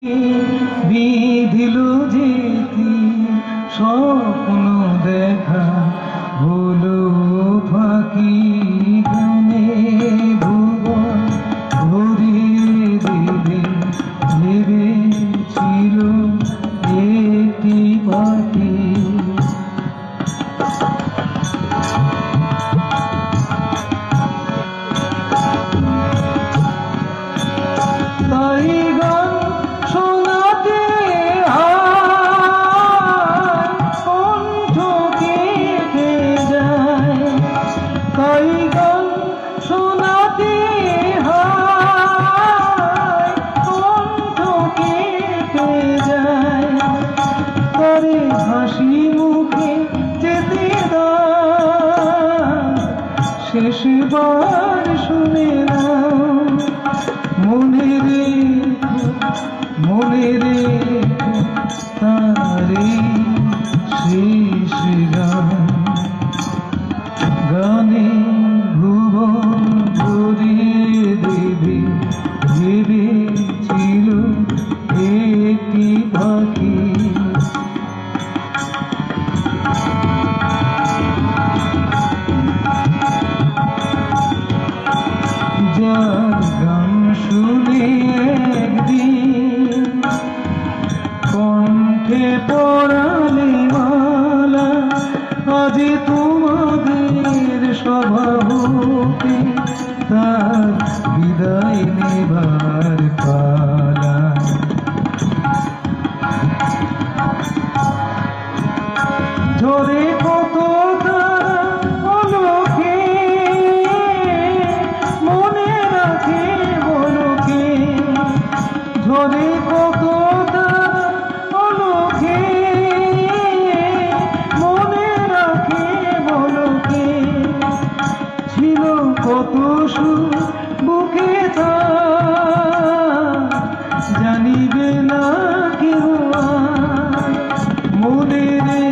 বিধিল যেতি স্বপ্ন দেখা হলো ফাঁকি গানে ভুবন ভরিয়ে দেবে ভেবেছিল একটি পাখি। তাই গান শোনাতে কণ্ঠ কেটে যায়, তাই গান শোনাতে কণ্ঠ কেটে যায়। তারে হাসি মুখে যেতে দাও, শেষবার শুনে নাও মনে রে তারে শেষ গান। গানে ভুবন ভরিয়ে দেবে ভেবেছিল একটি পাখি। যার গান শুনে একদিন কণ্ঠে পড়ালে মালা, আজ তোমাদের স্বভাবকে তার বিদায় নেবার পালা। ঝরে কত তারা অলোকে, মনে রাখে বলোকে। ঝরে কত তারা অলোকে, মনে রাখে বলোকে। ছিল কত সুর বুকে তার, জানিবে না কেউ মনে রে